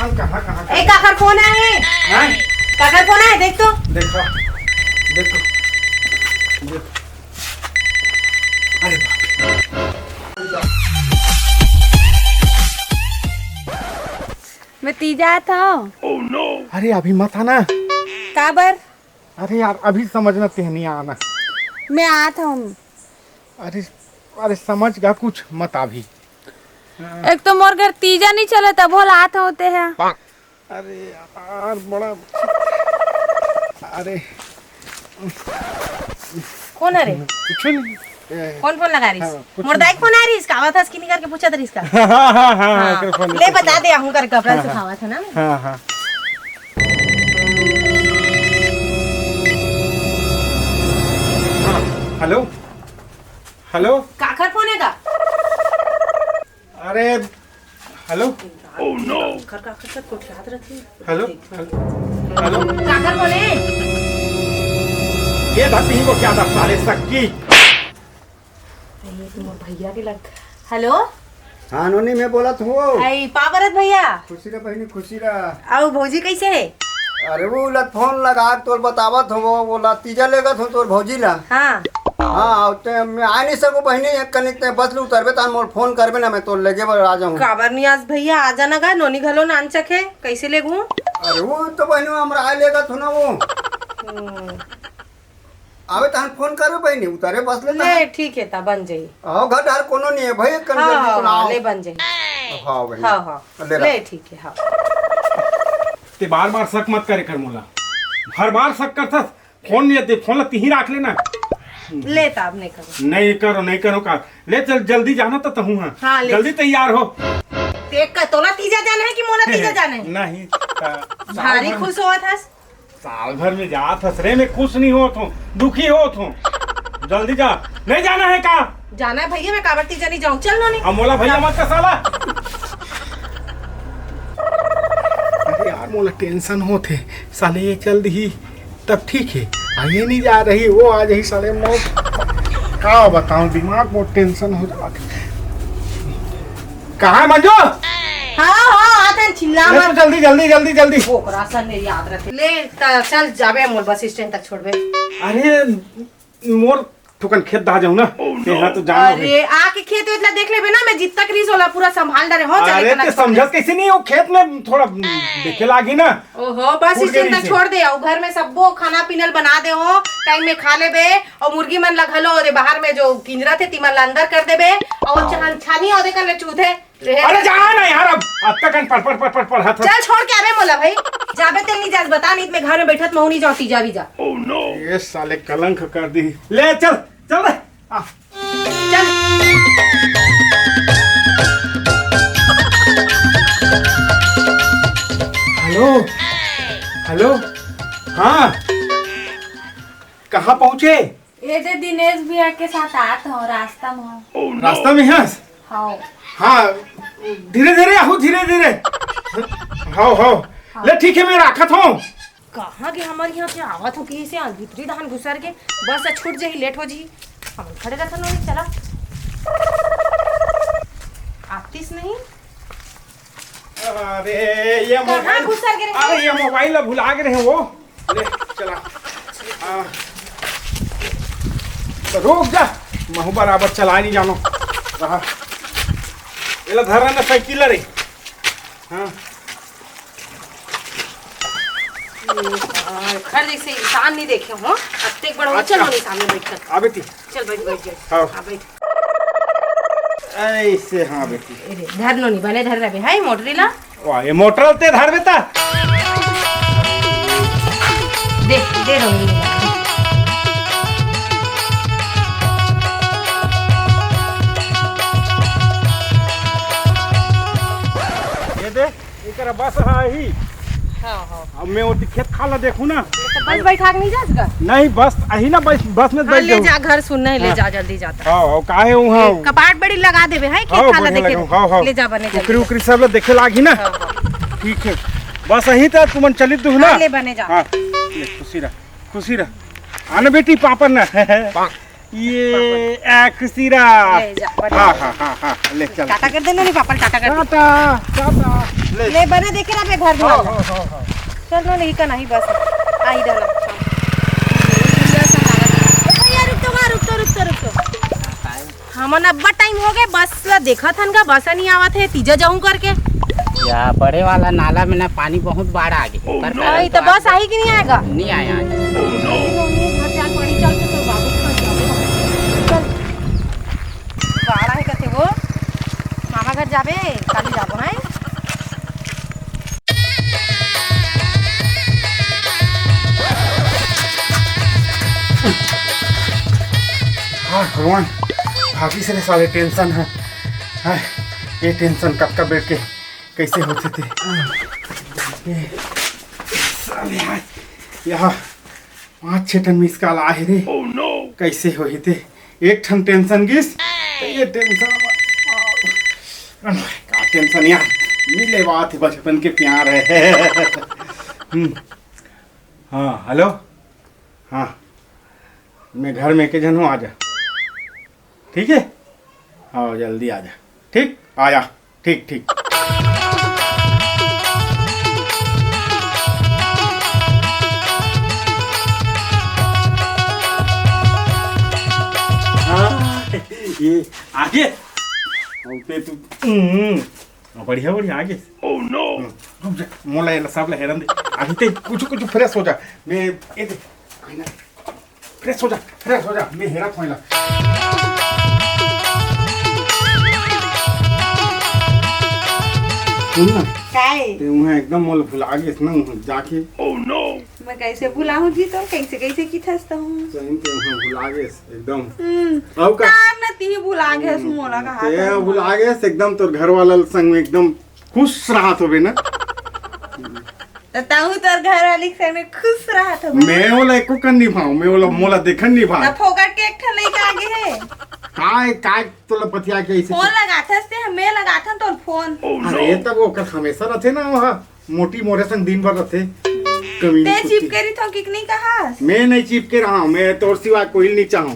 सामान कहाँ कहाँ ए काकर फोन है? काकर फोन है, देख तो। देखो देखो देखो, अरे बाप, मैं तीजा था। अरे अभी मत आना। काबर? अरे यार अभी समझना नहीं आना। मैं आत हूँ। अरे अरे समझ गया, कुछ मत अभी। एक तो मोर घर तीजा नहीं चला था, बोल आत होते हैं। अरे यार बड़ा, अरे कौन है रे? कुछ नहीं। कौन फोन लगा रही? कुछ मोर दाई फोन आ रही, इसका आवाज था, स्किन करके पूछा था इसका। हाँ, ले बता दे, हूँ कर कपड़ा सुखावा था ना। हाँ हाँ। हेलो हेलो, काकर फोन है का? अरे हेलो, ओह नो, काकर काकर सब कुछ याद रखी। हेलो हेलो, काकर फोन है? ये धरती को क्या था साले सक्की। ये तो मोर भैया के लग। हेलो, हाँ नोनी मैं बोला था। आई पावरत भैया। खुशी रहा बहनी, खुशी रहा। आओ भौजी कैसे है? अरे वो लत फोन लगा तोर बतावत हो, वो बोला तीजा लेगा तो तोर भौजी ला। हाँ हाँ ते मैं आ नहीं सकूं बहनी, एक कनिक ते बस लू उतरबे तान मोर फोन करबे ना, मैं तोर लेके आ जाऊं। काबर नहीं आज भैया आ जाना का, नोनी घलो नानचक है, कैसे ले गूं? अरे वो तो बहनी हमरा आ लेगा तो ना वो आवे तान फोन करबे बहनी, उतारे बस ले ले ठीक है ता बन जाई। आओ घर हर कोनो नहीं है भाई, कन हाँ जल्दी हाँ सुनाओ। ले बन जाई। हाँ बहनी, हाँ हाँ ले ले ठीक है। हाँ ते बार बार शक मत करे कर मोला, हर बार शक करता। फोन नहीं आते, फोन ला तिही रख लेना। ले ताब नहीं करो। नहीं करो का। ले चल जल्दी जाना तो तहू। हाँ, ले। जल्दी तैयार हो। देख का तोला तीजा जाना है कि मोला तीजा जाना है? नहीं भारी खुश हुआ था। साल भर में जात हसरे में खुश नहीं होत हूँ, दुखी होत हूँ। जल्दी जा। नहीं जाना है का? जाना है भैया, मैं काबर तीजा नहीं जाऊँ। चल नोनी। अब मोला भैया मत का साला। अरे यार मोला टेंशन होते साले, ये चल दी तब ठीक है, आगे नहीं जा रही वो आ जाही साले। मौत का बताऊं, दिमाग बहुत टेंशन हो जाती। कहाँ है मंजू? हाँ हाँ आते हैं, चिल्ला ले मत। तो जल्दी जल्दी जल्दी जल्दी। ओकरा सन मेरी याद रखे। ले चल जाबे मोर बस स्टैंड तक छोड़बे। अरे मोर थुकन खेत दा जाऊं ना, यहाँ तो जाना है। अरे आके खेत वेत ला देख लेबे ना, मैं जितना क्रीज होला पूरा संभाल डरे हो। चले अरे ते समझत कैसे नहीं हो, खेत में थोड़ा देखे लागी ना। ओहो बस फूट स्टैंड गई तक से। छोड़ दे, और घर में सबो खाना पीनल बना दे हो, टाइम में खा लेबे, और मुर्गी मन लगलो और बाहर में जो किंजरा थे तिमन ला अंदर कर देबे, और चाहन छानी और देकर ले चूधे। अरे जा ना यार, अब तक पर हाथ। चल छोड़ के आवे मोला भाई, जाबे तेल नहीं जास बता, नहीं मैं घर में बैठत महू नहीं जाऊँ, तीजा भी जा। ओह नो, ये साले कलंक कर दी। ले चल चल रे। चल हेलो हेलो, हाँ कहाँ पहुँचे? ये जे दिनेश भैया के साथ आत हो, रास्ता में हो। ओह नो, रास्ता में है? हाँ हाँ धीरे धीरे आओ, धीरे धीरे। हाँ ले ठीक है, मैं राखत हूँ। कहाँ के हमारे यहाँ से आवत हो कि से भीतरी दहन घुसर के बस छूट जाही, लेट हो जी। हम खड़े रहते नहीं, चला आतीस नहीं। अरे ये कहाँ मोबाइल, घुसर के रहे? अरे ये मोबाइल भुला के रहे वो। ले चला। तो रुक जा, महू बराबर चला नहीं जानो। रहा ये धर ना साइकिल रे। हाँ घर जैसे इंसान नहीं देखे हो, अत्ते बड़ा हो। चलो नहीं सामने बैठ कर। आ बेटी, चल बैठ बैठ जा। हाँ। हाँ बैठ। ऐसे। हाँ बेटी, अरे धर लो नहीं बने, धर रहे हाय मोटरी ला। वाह ये मोटर ते धर बेटा। दे लो नहीं। ये दे, इकरा बस है ही। हाँ हाँ अब मैं वो खेत खाला देखूं ना। तो बस बैठा के नहीं जाएगा? नहीं बस अही ना, बस में हाँ, बैठ ले जाऊं। जा घर सुनना है, ले जा जल्दी जाता। हाँ काहे हूँ। हाँ कपाट बड़ी लगा देबे है कि खाला देखे। ले जा बने उकरी उकरी सब लोग देखे लागी ना। ठीक है बस अही था, तुमन चली तू ना। ले बने जा। हाँ खुशी रह, खुशी रह। आना बेटी पापा ना। ये खुशीरा। ले जा, बढ़िया। हाँ हाँ हाँ हाँ ले चल। टाटा कर देना नहीं पापा, टाटा कर दे। टाटा टाटा ले बना देखे ना घर हाँ में। हाँ हाँ हाँ। चल नो नहीं का नहीं बस आई रहना। रुक तो हमन अब्बा टाइम हो गए बस देखा था का बस नहीं आवत है तीजा जाऊं करके। या बड़े वाला नाला में ना पानी बहुत बाढ़ आ गई। नहीं तो बस आई कि नहीं आएगा? नहीं आया आज। घर जा पड़ी चल तो बाबू चल बाड़ा है कते वो मामा घर जाबे काली जाबो है। हाँ भगवान भाभी से सारे टेंशन है। हाँ, ये टेंशन कब कब बैठ के कैसे होते थे। ये साले आज यहाँ 5-6 टन मिस कॉल आए रे। कैसे हुई थे एक ठन टेंशन गिस तो ये टेंशन का टेंशन यार मिले बात है बचपन के प्यार है। हाँ हेलो हाँ मैं घर में के जन हूँ आजा ठीक है। हाँ जल्दी आजा ठीक आया ठीक ठीक। हाँ ये आगे पे तू बढ़िया बढ़िया आगे। ओह नो रुक जा मोला ये सब ला हैरान दे आगे ते कुछ कुछ फ्रेश हो जा। मैं ये फ्रेश हो जा मैं हेरा खोइला। सुन ना काय ते वहाँ एकदम मोल भुला गए ना वहाँ जाके। ओह नो मैं कैसे भुलाऊं जी तो कैसे की थसता हूँ सही ते वहाँ भुला गए एकदम। अब का ना ती भुला गए मोला का हाथ ते भुला गए एकदम तोर घर वाला संग में एकदम खुश रहा तो बे ना। ताऊ तोर घर वाली के संग में खुश रहा था। मैं ओला एको कर नहीं भाऊ मैं ओला मोला देखन नहीं भाऊ। ना फोकट के एक ठन लइका आगे है काय तोला पतिया के ऐसे फोन लगाथस ते हमें लगाथन तोर फोन। अरे तब वो कर हमेशा रहते ना वहाँ मोटी मोरे संग दिन भर रहते कमी ते चिपकेरी तो किक नहीं कहा। मैं नहीं चिपके रहा हूँ मैं तोर सिवा कोई नहीं चाहूँ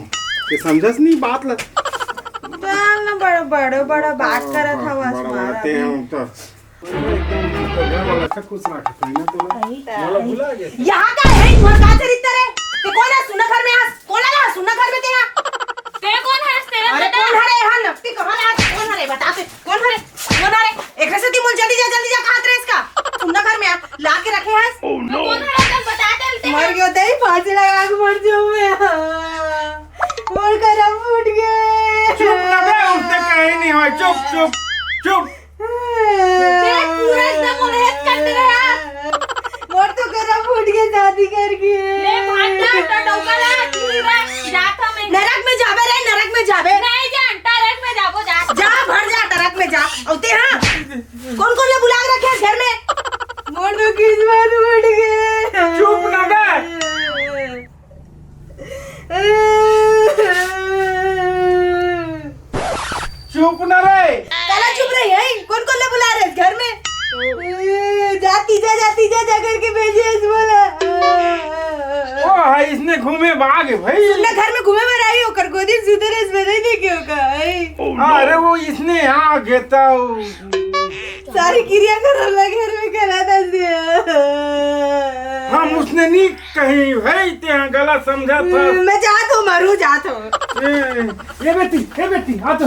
कि समझस नहीं बात ल बाल ना बड़ा बात करत हवा बढ़ाते हैं तो एकदम तो घर वाला सब कुछ रखा था ना तोला मोला भुला गया। यहाँ का है मोर का से रिश्ता रे ते कौन है सुना घर में आ कौन लगा सुना घर में तेरा ते कौन है तेरा? अरे कौन है रे हां नक्की कहां है कौन है रे बता दे कौन है रे एक से दी मोल जल्दी जा कहां रे इसका सुना घर में आ ला के रखे हैं। कौन है रे बता दे मर गयो ते फांसी लगा के मर जाऊं मैं मोर करम फूट गए। चुप ना बे उससे कहीं नहीं हो चुप देख पूरा एकदम उलहत करते रहा मोर तो करम फूट गए शादी करके। ले भांडा टोकला कीरा जाता मैं नरक में जाबे रे नरक में जाबे नहीं जान नरक में जाबो जा भर जा नरक में जा औते हां कौन ले बुला के रखे घर में मोर तो किस्मत फूट गए। चुप ना बे चुप ना रे काला चुप रही है कौन ले बुला रहे घर में जाती जा करके भेजे इस बोला। ओ हाय इसने घूमे भाग भाई सुनना घर में घूमे में रही हो कर गोदी सुधरे इस नहीं देखे होगा। अरे वो इसने आ गेता सारी क्रिया कर घर में करा था हम उसने नहीं कही भाई ते गलत समझा था। मैं जात हूँ मरू जात हूँ। ये बेटी आ तो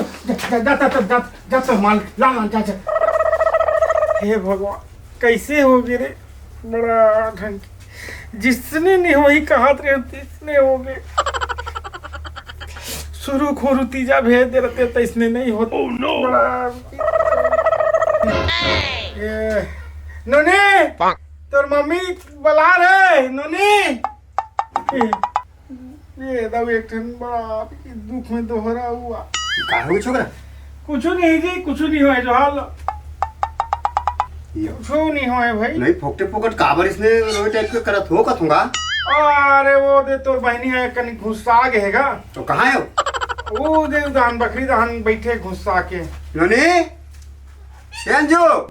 जाता माल ला जा। हे भगवान कैसे हो गए रे बड़ा ढंग जिसने नहीं हो ही कहा तिसने हो गए शुरू खोरू तीजा भेज दे रहते तो इसने नहीं होता। oh, no. नोनी तोर मम्मी बुला रहे नोनी ये दब एक ठन बड़ा दुख में दोहरा हुआ। का हो छोकरा? कुछ नहीं जी कुछ नहीं हुआ जो हाल कुछ नहीं हुआ भाई। नहीं फोकटे फोकट काबर इसने रोए टाइप के करत हो कथूंगा। अरे वो दे तोर बहनी है कनी घुसा गएगा तो कहाँ है वो दे दान बकरी दान बैठे घुसा के नोनी जो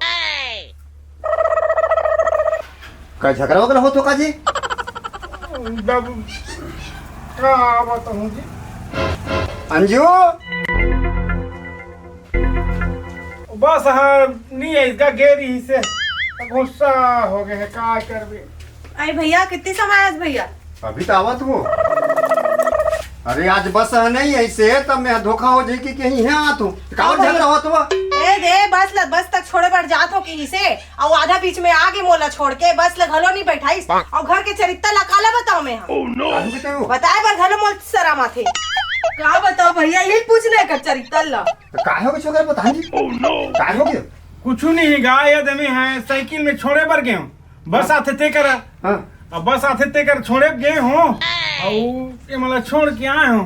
का झगड़ा वगैरह हो तो काजी दब का बताऊं जी अंजू बस हाँ नहीं है इसका गेरी से गुस्सा हो गए है का करबे। अरे भैया कितनी समय आज भैया? अभी तो आवत हो। अरे आज बस है नहीं ऐसे तब मैं धोखा हो जाए कि कहीं है आ तू कावर झगड़ा होत हुआ। ए दे बस तक छोड़े बढ़ जात हो कहीं से और आधा बीच में आगे मोला छोड़ के बस ल घलो नहीं बैठाइस और घर के चरित्र ला काला बताओ मैं हम बताए पर घलो मोल शर्म आथे। का बताओ भैया यही पूछने का चरित्र ला काहे हो छोकरा बता जी। काहे हो गया? कुछ नहीं गाय आदमी है साइकिल में छोड़े बर गए हूँ बस आते ते कर हां अब बस आते ते कर छोड़े गए हो और ये मतलब छोड़ के आए हो।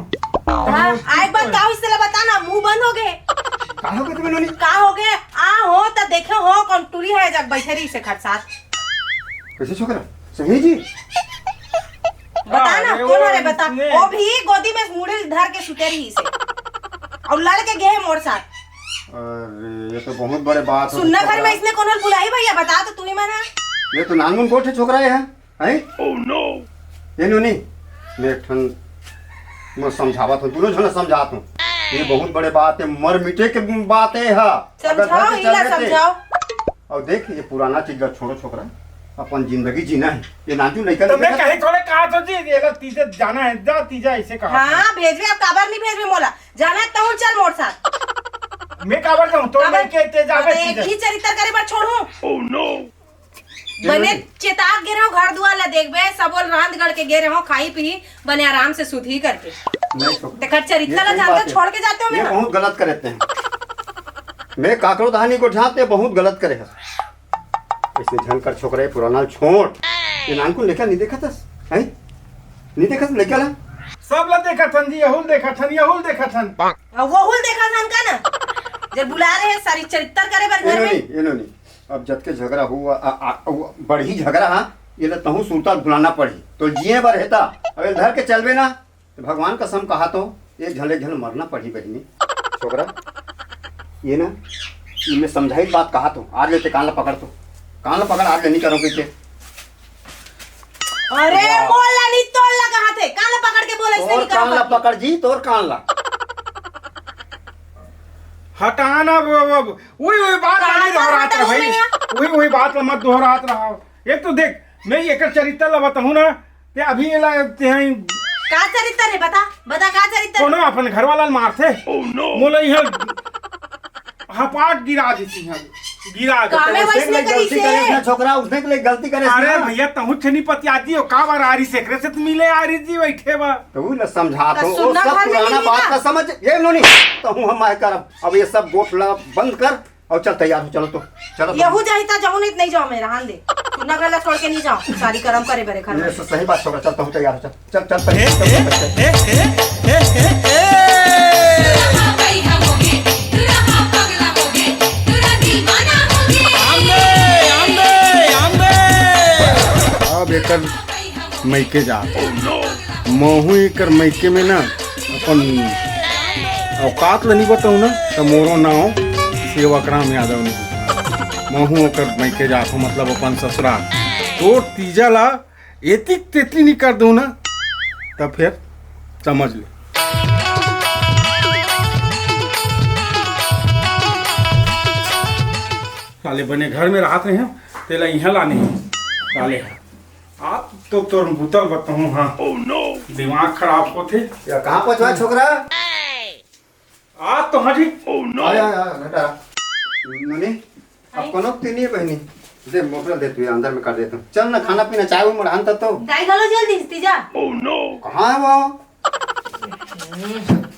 आए बताओ इससे बताना मुंह बंद हो गए। काहे हो गया तुम्हें नोनी? का हो गए आ हो तो देखे हो कौन टूरी है जग बैठे रही से खट साथ। कैसे छोकरा सही जी बताना कौन है बता। वो भी गोदी में मुड़ी धर के सुते रही से और लड़के गए मोर साथ। अरे ये तो बहुत बड़े बात है। सुनना घर में इसने कौन बुलाई भैया बता तो तू ही मना। ये तो नानमुन कोठ है छोकरा है ओह नो ये नोनी मैं ठन मैं समझावत हूँ दोनों जन समझात हूँ ये बहुत बड़े बात है मर मिटे के बात है समझाओ इला समझाओ। और देख ये पुराना चीज छोड़ो छोकरा अपन जिंदगी जीना है ये नाजू नहीं कर। तो मैं कहीं थोड़े कहा तो जी ये लोग तीजे जाना है जा तीजा ऐसे कहा। हां भेजवे अब काबर नहीं भेजवे मोला जाना तो हूं चल मोर साथ। मैं काबर जाऊं तो मैं के ते जावे एक ही चरित्र करे पर छोड़ू। ओह नो बने चेताक गे रहो घर दुआर ला देखबे सबोल रांध गड़ के गे रहो खाई पी बने आराम से सुधी करके देखा चरित्र ला जानते छोड़ के जाते हो। मैं बहुत गलत करते हैं मैं काकरो दहानी को ढाते बहुत गलत करे है ऐसे झनकर छोकरे पुराना छोड़ ये नान को लेकर नहीं देखा था है नहीं देखा था लेकर सब ला देखा थन जी यहुल देखा थन वो हुल देखा थन का ना जब बुला रहे हैं सारी चरित्र करे पर घर में ये नहीं अब जब के झगड़ा हुआ बढ़ी झगड़ा हाँ ये ले तहु सुल्तान बुलाना पड़ी तो जिए बर रहता अगर धर के चलबे ना तो भगवान कसम कहा तो एक झले झल मरना पड़ी बहनी छोकरा ये ना इनमें समझाई बात कहा तो आज लेते कान ला पकड़ आज ले नहीं करो पीछे। अरे बोला नहीं तोड़ लगा हाथे कान ला पकड़ के बोले इसने नहीं करो कान ला पकड़ जी तोर कान ला हटाना वही बात नहीं दोहरात रहा भाई वही बात मत दोहरात रहा। एक तो देख मैं एक चरित्र ला बताऊं ना ते अभी ला ते हैं का चरित्र है बता का चरित्र कोनो अपन घर वाला मारथे मोला यह हपाट गिरा देती है गिरा कामे वैसने करी से छोकरा उसने के लिए गलती करे। अरे भैया तहु छनी पतियाती हो का बार आरी सेकरे से मिले आरी जी बैठे बा तो ना समझा तो वो सब पुराना बात का समझ ये नो नहीं तो हम मैं करब अब ये सब गोठला बंद कर और चल तैयार हो चलो तो चलो यहू जाईता जाऊं नहीं जाओ मैं रहन दे तू ना गला छोड़ के नहीं जाओ सारी कर्म करे बरे घर में सही बात छोकरा चलता हूं तैयार हो चल अब एकर मैके जा महू एकर मैके में ना अपन औकात ला नहीं बताऊँ ना तो मोरो नाव सेवकराम यादव नहीं महू ओकर मैके जात हूँ मतलब अपन ससुराल तो तीजा ला एतिक तेतली नहीं कर दूँ ना तब फिर समझ ले। साले बने घर में राहत रहे हैं तेला यहाँ लाने डाले हैं आप तो तोर भूतल बताऊं। हाँ दिमाग खराब होते या कहां पहुंचवा छोकरा आज तो हाँ जी आया बेटा ननी अब कोनो तीनी बहनी दे मोबाइल दे तू अंदर में कर देता हूं चल ना खाना पीना चाय वो मड़ान तो गाय गलो जल्दी तीजा कहां है वो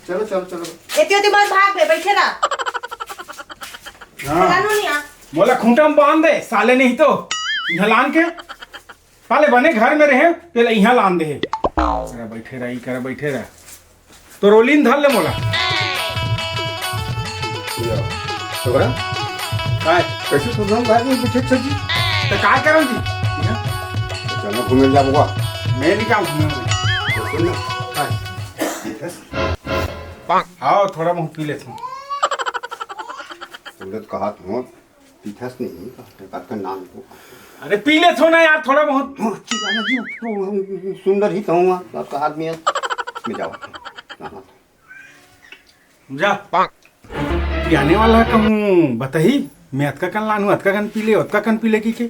चलो चलो चलो एते मत भाग बे बैठे रहा हाँ मोला खूंटा में बांध दे साले नहीं तो यहाँ लान के साले बने घर में रहे तेला यहाँ लान दे बैठे रह तो रोलिन धर ले मोला छोकरा काय कैसे सुन भाई में बिठे छ जी तो काय करम जी चलो घूमे जा बुआ मैं नहीं काम घूमे सुन ना आओ थोड़ा मुंह पी ले तुम तुमने कहा तुम पीठस नहीं बात का नाम तो अरे पी ले थो ना यार थोड़ा बहुत जी सुंदर ही कहूँगा आपका आदमी है मैं जाओ जा पियाने वाला कहूँ बताही मैं अतका कन लानू अतका कन पीले अतका कन पीले की के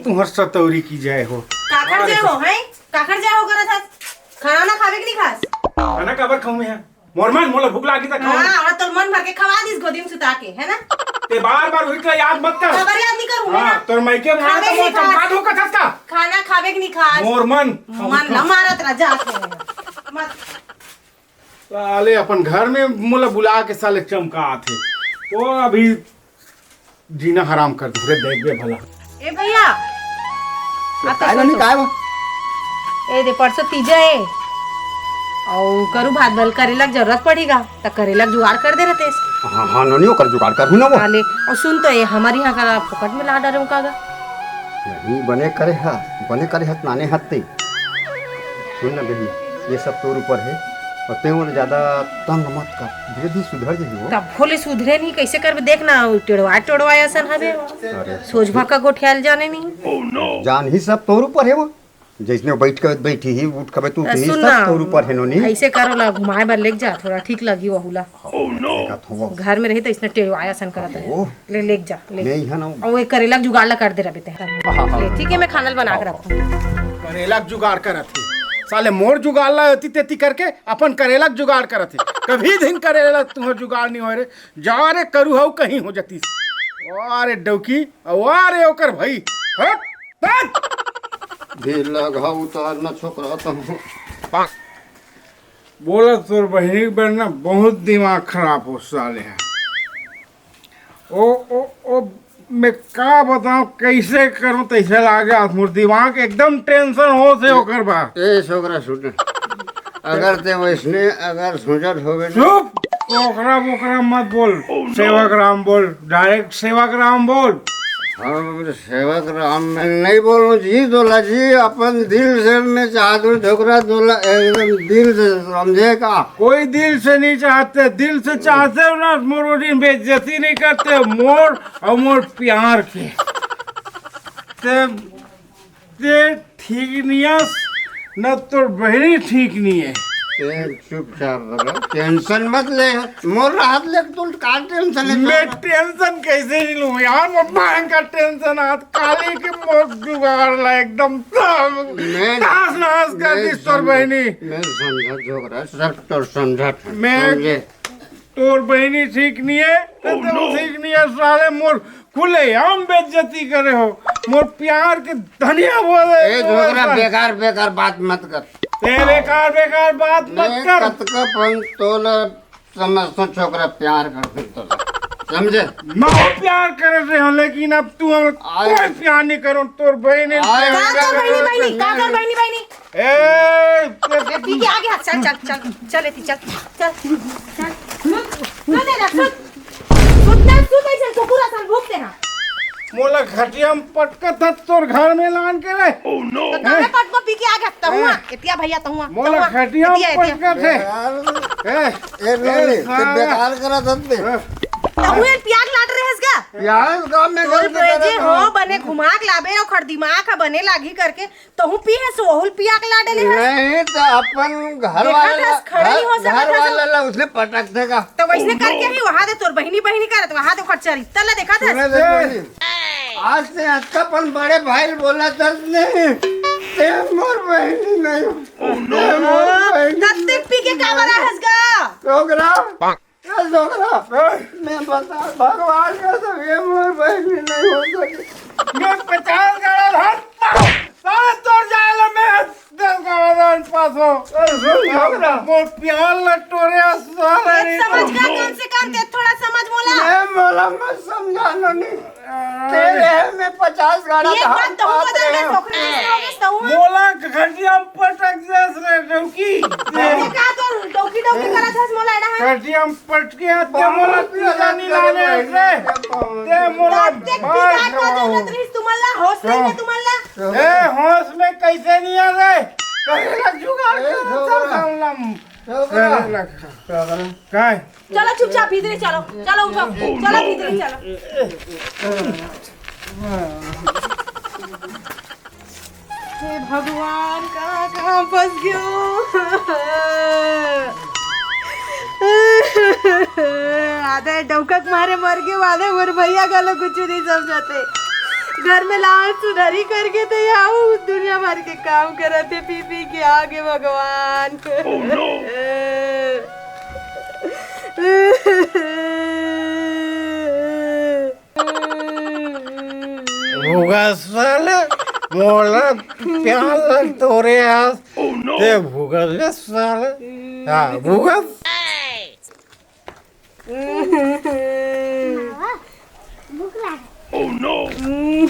तुम्हार सतौरी की जाए हो काकर जाए हो हैं काकर जाए हो करत हस खाना ना खावे के नहीं खास खाना काबर खाऊं मैं मोरमान मोला भूख लागी त खाऊं हां और तो मन भर के खवा दिस गोदी में सुता के है ना ते बार-बार उठला याद मत कर खबर याद नहीं करूं मैं हां तोर मायके में खावे तो नहीं चमका खास। दो का था खाना खावे के नहीं खास मोरमान मन न मारत राजा मत साले अपन घर में मोला बुला के साले चमका आथे तो अभी जीना हराम कर दूरे देख बे भला ए भैया काय नहीं काय बा ए दे परसों तीजा है और करू भात बल करेला की जरूरत पड़ेगा तो करेला जुगाड़ कर दे रहते हाँ हाँ नोनी कर जुगाड़ कर हूं ना वो वाले और सुन तो ये हमारे यहाँ का फुकट में ला डरे कागा नहीं बने करे हाथ नाने हाथ ते सुन ना बेटी ये सब तोर ऊपर है और ते और ज्यादा तंग मत कर धीरे धीरे सुधर जाइए वो तब खोले सुधरे नहीं कैसे कर देखना टेढ़वा ऐसा हवे अरे सोझभा का गोठियाल जाने नहीं जान ही सब तोर ऊपर है वो जैसने बैठ के बैठी ही उठ के तू ही सुन सब ना तोर ऊपर है नोनी ऐसे करो ला घुमाए बार लेके जा थोड़ा ठीक लगी वहुला देखा तो वो घर में रही तो इसने टेढ़वा ऐसा करता है ओह। ले जा ले मैं यहाँ ना और वो करेला का जुगाड़ ला कर दे रहे बेटे ठीक है मैं खाना बना के रखूँ करेला के जुगाड़ करत है साले मोर जुगाड़ ला होती तेती करके अपन करेला के जुगाड़ करत है कभी दिन करेला तुम्हार जुगाड़ नहीं हो रे जा रे करू हऊ कहीं हो जती अरे डौकी अरे ओकर भाई हट हट दिल लगा उतार ना छोकरा तो बोला तोर बहनी के बेर ना बहुत दिमाग खराब हो साले है ओ मैं का बताऊं कैसे करूं तैसे लागे मोर दिमाग एकदम टेंशन हो से ओकर बा ए छोकरा सुन अगर ते वैसने अगर सोचत होवे ना चुप ओकरा बोकरा मत बोल सेवक राम बोल डायरेक्ट सेवक राम बोल हम सेवक राम में नहीं बोलूं जी दोला जी अपन दिल से में चाहते छोकरा दोला एकदम दिल से समझे का कोई दिल से नहीं चाहते दिल से चाहते हो ना मोर बेइज्जती नहीं करते मोर और मोर प्यार के ते ठीक नहीं है न तो बहनी ठीक नहीं है चुपचाप रहो टेंशन मत ले मोर राहत ले तू का टेंशन ले मैं टेंशन कैसे नहीं लूं यार मैं भयंकर टेंशन आज काली के मोर जुगाड़ ला एकदम नाश नाश कर दी तोर बहनी मैं समझा छोकरा सब तो समझा मैं तोर बहनी ठीक नहीं है तो तुम ठीक नहीं है साले मोर खुले हम बेइज्जती करे हो मोर प्यार के धनिया बोले ए छोकरा बेकार बेकार बात मत कर ते बेकार बेकार बात मत कर कतका पन तोला समझ छोकरा प्यार करते तोला समझे मैं प्यार करे थे हो लेकिन अब तू हम कोई प्यार नहीं करो तोर बहनी ए पी के आगे चल चल चल चल एती चल चल चल सुन दे ना सुन ऐसे कुकुरा सन भूखते हैं मोला घटिया में पटका था तोर घर में लान के रे तो तमे पट को पी के आगे तहुआ एतिया भैया तहुआ मोला घटिया में पटका थे ए लोली ते बेकार करा दते तहुए प्याग लाट रहे हसगा प्यार गांव में तोर बेजे हो बने घुमाक लाबे और खड़ दिमाग का बने लागी करके तहु पी है सोहुल पियाक लाडले है नहीं तो अपन घर देखा वाला था, खड़ा नहीं हो सकता घर था वाला ला उसने पटक देगा तो वैसने करके ही वहां दे तोर बहनी बहनी करत वहां दे खर्चा रिश्ता ला देखा था सुने देखो आज से अच्छापन बड़े भाई बोला था नहीं ते मोर बहनी नहीं ते मोर बहनी तत्ते पी के का बरा हसगा छोकरा छोकरा मैं बता भगवान का सब ये मोर बहनी नहीं हो सकी मैं 50 गाड़ा हाथ सारे तोड़ जाएला मैं 10 गाड़ा पास हो छोकरा मोर प्यार लटोरे सारे समझ का कम से कम दे थोड़ा समझ बोला मैं बोला मत समझाना नहीं तेरे में 50 गाड़ा ये बात तहु बदल के सोखरे से हो गए तहु मोला घटिया में पटक जैस रे डौकी ये का तो डोकी डोकी करत हस मोला एडा है घटिया में पटके ते मोला तीजा नहीं लाने रे ते मोला तत्ते पिता को जरूरत रही तुम्हारा होश नहीं है तुम्हारा ए होश में कैसे नहीं आ रे करेला जुगाड़ काय चलो चुपचाप भीतरे चलो चलो उठो चलो भीतरे चलो हे भगवान कहाँ फंस गयो आधे डौकक मारे मर गए आधे मोर भैया का लोग कुछ नहीं समझते घर में लाश सुधारी करके तो यहाँ दुनिया भर के काम करते पी पी के आगे भगवान भूगस साले मोला प्यार तोरे हाथ ते भूगस साले हाँ भूगस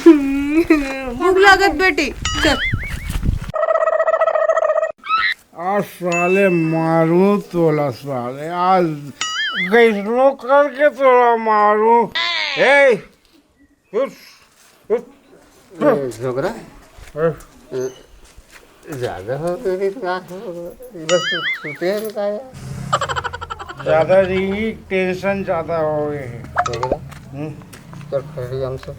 भूख लागत बेटी चल आज साले मारू तोला साले आज कैसनो करके तोला मारू ए झगड़ा ज्यादा हो गई बस सुते हैं का ज्यादा ही टेंशन ज्यादा हो गए झगड़ा चल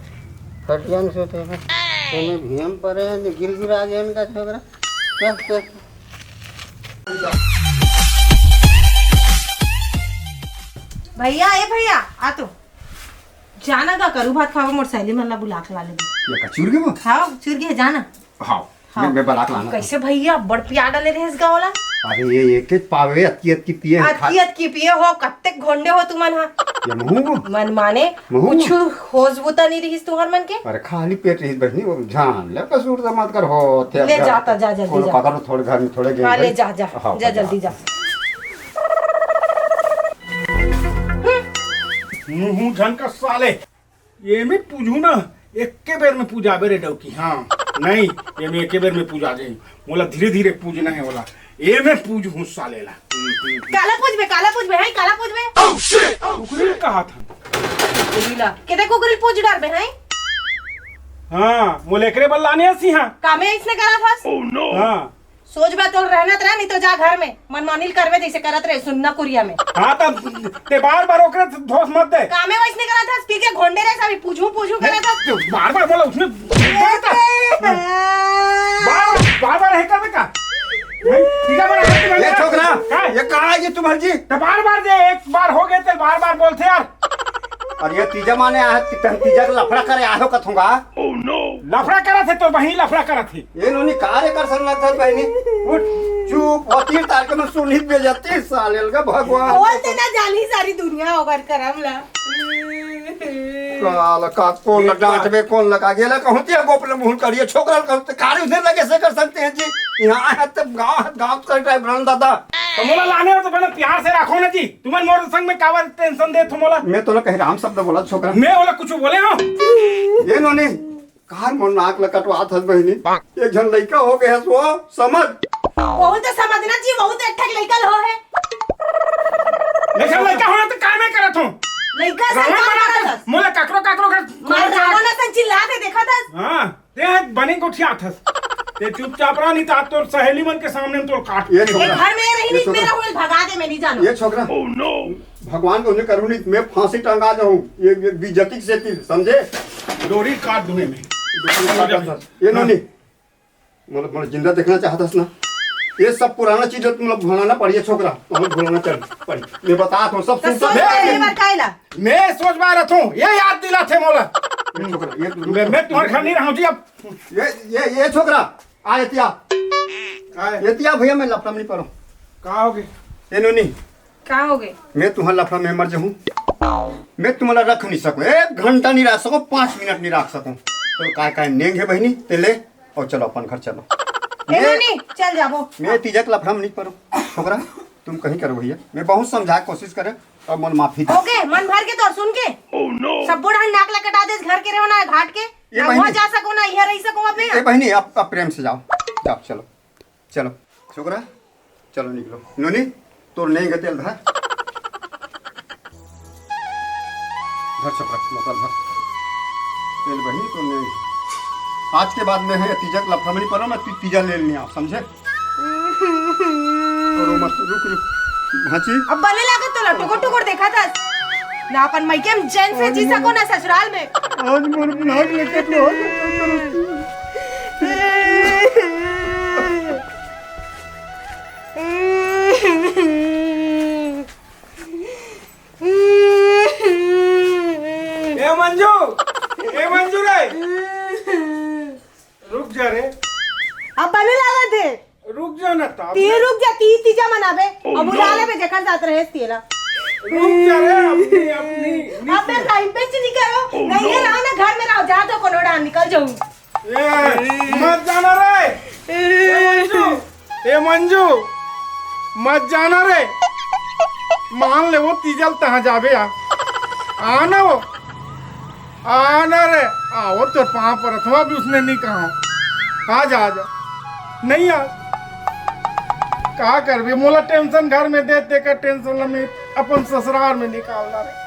फटियाम से थे तुम्हें भीम पर गिर गिरा गया इनका झगड़ा चल चल भैया ए भैया आ तो जाना का करू भात खावा मोर सहेली मन ला बुला के वाले ये कचूर के वो खाओ चूर के जाना हाँ मैं बलाक लाना कैसे भैया बड़ पिया डाले रहे इस गावला अरे ये एक एक पावे अतियत की पिए अतियत की पिए हो कत्ते घोंडे हो तुमन हा ये मुंह मन माने मुंह? कुछ होश बुता नहीं रही तुहर मन के अरे खाली पेट रही बहनी वो जान ले कसूर तो मत कर हो थे ले जाता जा जल्दी जा पकड़ो थोड़े घर में थोड़े हाँ ले जा जा हाँ, जा जल्दी जा मुँह झनका साले ये में पूजू ना एक के बेर में पूजा बेरे डौकी हाँ नहीं ये में एक बेर में पूजा दे बोला धीरे धीरे पूजना है बोला ये में पूज हूँ साले ला काला पूज बे हाय काला पूज बे कुकरी कहा था कुकुरीला केते कुकुरी पूज डाल बे हाय हाँ मोले करे बल लाने हसी हाँ कामे इसने करा था हाँ सोच बा तो रहना तेरा नहीं तो जा घर में मनमानिल करवे जैसे करत रहे सुनना कुरिया में हाँ तब ते बार ओकरे धोस मत दे कामे वैसने करा था पी के घोंडे रे सभी पूछू करा था बार बोला उसने बार है कर का ये छोकरा ये कहाँ है ये तुम्हारी जी तो बार दे एक बार हो गए तो बार बोलते यार और ये तीजा माने आया तीजा का लफड़ा करे आयो कथूंगा लफड़ा करा थे तो वही लफड़ा करा थी ये नोनी कार्य कर सन लगता है बहनी उठ चुप होती तार के मैं सुनी बेजती सालेल का भगवान बोलते ना जानी सारी दुनिया होकर करम ला काल का कौन डांटबे कौन लगा गेला कहती है गोपले मुंह करिए छोकरा कहते कार्य उधर लगे से कर सकते हैं जी यहाँ है तो गांव कर टाइप रन दादा तो मोला लाने हो तो पहले प्यार से रखो ना जी तुम्हारे मोर संग में कावर टेंशन दे तुम मोला मैं तो ना कह राम शब्द बोला छोकरा मैं बोला कुछ बोले हो ये नोनी कार मोर नाक लकटवा था बहनी एक जन लड़का हो गया सो समझ बहुत समझना जी बहुत अच्छा लड़का हो है लेकिन लड़का होना तो काय में करत हूं लड़का से रावण मोला काकरो मार रावण सन चिल्लाते देखा था हां ते बनी गोठिया थस ते चुपचाप रहा नहीं ता तोर सहेली मन के सामने तोर काट ये एक छोकरा घर में रही नहीं मेरा हुल भगा दे मैं नहीं जानो ये छोकरा भगवान को उन्हें करूँ नहीं मैं फांसी टंगा जाऊँ ये बेइज्जती से थी समझे डोरी काट दूंगे मैं ये नोनी मतलब जिंदा देखना चाहता ना ये सब पुराना चीज मतलब भुलाना पड़ी छोकरा तो भुलाना चल पड़ी मैं बता तो सब तो सोच पहली बार कायला मैं सोच बा रहा हूं ये याद दिला थे मोला ये छोकरा ये मैं तुम्हारे घर नहीं रहूं जी अब ये छोकरा आ एतिया एतिया भैया मैं लफड़ा में नहीं पड़ो का होगे ये नोनी का हो गए मैं तुम्हारा लफड़ा में मर जाऊँ मैं तुम्हारा रख नहीं सकूँ 1 घंटा नहीं रख सकूँ 5 मिनट नहीं रख सकूँ तो काय नेंग है बहनी ते ले और चलो अपन घर चलो नहीं चल जाबो मैं तीजक लफड़ा में नहीं पड़ो छोकरा तुम कहीं करो भैया मैं बहुत समझा कोशिश करे और मन माफी दे ओके मन भर के तो सुन के सब बुढ़ा नाक लकटा दे घर के रहना है घाट के ये ना बहनी- वहाँ जा सको ना यहाँ रह सको अपने ए बहनी अब प्रेम से जाओ जाओ चलो चलो छोकरा चलो निकलो नोनी तोर नहीं गते घर छोकरा मतलब घर तेल बहनी तो नहीं आज के बाद में है तीजक लफड़ा में नहीं पड़ा मैं तीजा ले लेनी आओ समझे और मत रुक भाची अब बने लागत तो टुकुर टुकुर देखा था ना अपन मायके में चैन से जी सको ना ससुराल में आज मोर नाक लेके तो मंजू ए मंजू रे रुक जा रे अब बने लागत है रुक जा ना ता ती रुक जा ती तीजा मनाबे अब बुला ले बे जकर साथ रहे तेरा रुक जा रे अपनी अपनी अब मैं टाइम पे चली करो नहीं है रहो ना घर में रहो जा तो कोनोड़ा निकल जाऊं ए मत जाना रे ए मंजू मत जाना रे मान ले वो तीजल तहाँ जाबे आना वो आना रे आओ तो पाँव पर अथवा भी उसने नहीं कहा आ जा नहीं आ कहा कर भी मोला टेंशन घर में दे कर टेंशन में अपन ससुराल में निकालना रे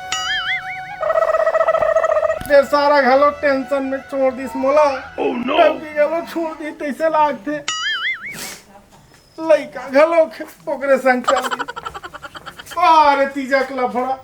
फिर सारा घलो टेंशन में छोड़ दी मोला घलो छोड़ दी तैसे लागते लइका घलो ओकरे संग चल दी अरे तीजा के लफड़ा